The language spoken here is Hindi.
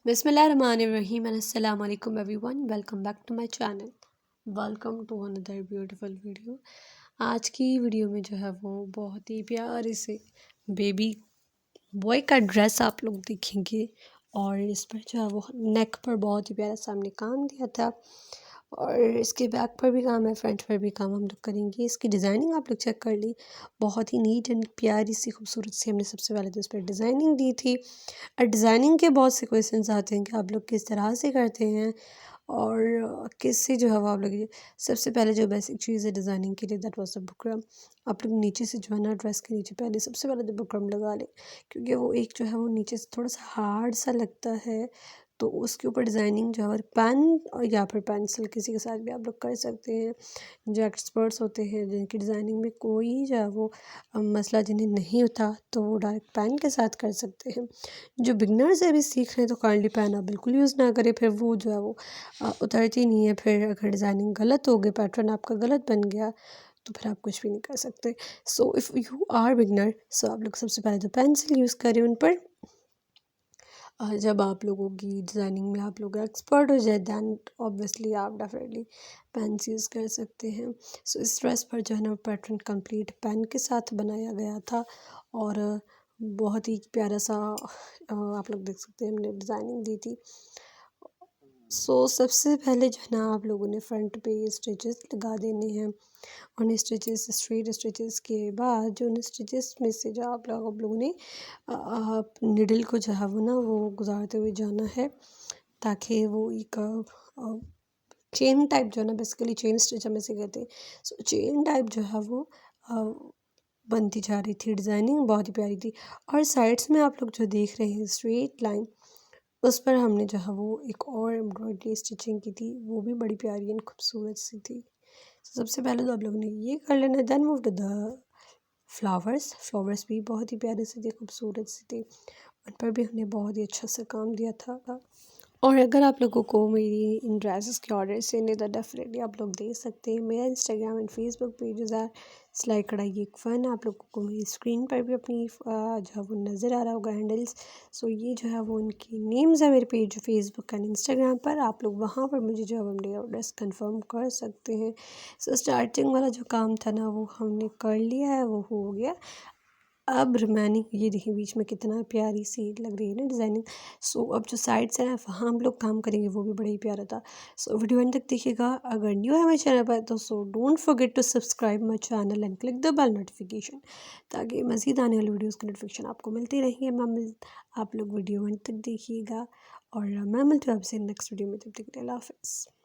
Bismillahirrahmanirrahim and assalamu alaikum everyone. Welcome back to my channel. Welcome to another beautiful video. आज की वीडियो में जो है वो बहुत ही प्यारे से बेबी बॉय का ड्रेस आप लोग देखेंगे और इस पर जो है वो नेक पर बहुत ही प्यारा सामने काम दिया था और इसके बैक पर भी काम है, फ्रंट पर भी काम हम लोग करेंगे। इसकी डिज़ाइनिंग आप लोग चेक कर ली, बहुत ही नीट एंड प्यारी सी खूबसूरत सी हमने सबसे पहले तो इस पर डिज़ाइनिंग दी थी। और डिज़ाइनिंग के बहुत से क्वेश्चंस आते हैं कि आप लोग किस तरह से करते हैं और किससे जो है वो आप लोग सबसे पहले जो बेसिक चीज़ है डिज़ाइनिंग के लिए दैट वाज द बुकरम। आप लोग नीचे से जो है ना ड्रेस के नीचे पहले सबसे पहले तो बुकरम लगा लें, क्योंकि वो एक जो है वो नीचे से थोड़ा सा हार्ड सा लगता है। तो उसके ऊपर डिज़ाइनिंग जो है पेन और या फिर पेंसिल किसी के साथ भी आप लोग कर सकते हैं। जो एक्सपर्ट्स होते हैं जिनकी डिज़ाइनिंग में कोई जो है वो मसला जिन्हें नहीं होता तो वो डायरेक्ट पेन के साथ कर सकते हैं। जो बिगनर्स अभी सीख रहे हैं तो काइंडली पेन आप बिल्कुल यूज़ ना करें, फिर वो जो है वो उतरती नहीं है। फिर अगर डिज़ाइनिंग गलत हो गई, पैटर्न आपका गलत बन गया तो फिर आप कुछ भी नहीं कर सकते। So if you are beginner, so आप लोग सबसे पहले तो पेंसिल यूज़ करें उन पर। जब आप लोगों की डिज़ाइनिंग में आप लोग एक्सपर्ट हो जाए दैन ऑब्वियसली आप डेफिनेटली पेन्स यूज़ कर सकते हैं। सो इस ड्रेस पर जो है ना पैटर्न कंप्लीट पेन के साथ बनाया गया था और बहुत ही प्यारा सा आप लोग देख सकते हैं हमने डिज़ाइनिंग दी थी। सो सबसे पहले जो है ना आप लोगों ने फ्रंट पे स्टिचेस लगा देने हैं। उन स्टिचेस स्ट्रेट स्टिचेस के बाद जो उन स्टिचेस में से जो आप लोगों ने निडल को जो है वो ना वो गुजारते हुए जाना है, ताकि वो एक चेन टाइप जो है ना, बेसिकली चेन स्टिच हम इसे कहते हैं। सो चेन टाइप जो है वो बनती जा रही थी। डिज़ाइनिंग बहुत ही प्यारी थी और साइड्स में आप लोग जो देख रहे हैं स्ट्रेट लाइन, उस पर हमने जो है वो एक और एम्ब्रॉयडरी स्टिचिंग की थी, वो भी बड़ी प्यारी एंड खूबसूरत सी थी। सबसे पहले तो आप लोगों ने ये कर लेना, then move to the flowers भी बहुत ही प्यारे से थे, खूबसूरत से थे। उन पर भी हमने बहुत ही अच्छा सा काम दिया था। और अगर आप लोगों को मेरी इन ड्रेसेस के ऑर्डर देने तो डेफिनेटली आप लोग दे सकते हैं। मेरा इंस्टाग्राम एंड फेसबुक पेजेस है सिलाई कढ़ाई एक फ़न। आप लोगों को मेरी स्क्रीन पर भी अपनी जो है वो नज़र आ रहा होगा हैंडल्स। सो ये जो है वो उनकी नेम्स है मेरे पेज फेसबुक एंड इंस्टाग्राम पर। आप लोग वहाँ पर मुझे जो है अपने ऑर्डर्स कंफर्म कर सकते हैं। सो स्टार्टिंग वाला जो काम था ना वो हमने कर लिया है, वो हो गया। अब रिमेनिंग ये देखिए बीच में कितना प्यारी सी लग रही है ना डिज़ाइनिंग। सो अब जो साइड्स हैं वहाँ हम लोग काम करेंगे, वो भी बड़ा ही प्यारा था। सो वीडियो एंड तक देखिएगा। अगर न्यू है मेरे चैनल पर तो so don't forget to subscribe my channel and click the bell notification, ताकि मज़ीद आने वाली वीडियोज़ की नोटिफिकेशन आपको मिलती रहेंगे। आप लोग वीडियो एंड तक देखिएगा और मैं मिलती हूँ आपसे नेक्स्ट वीडियो में। तब तक के लिए अल्लाह हाफ़िज़।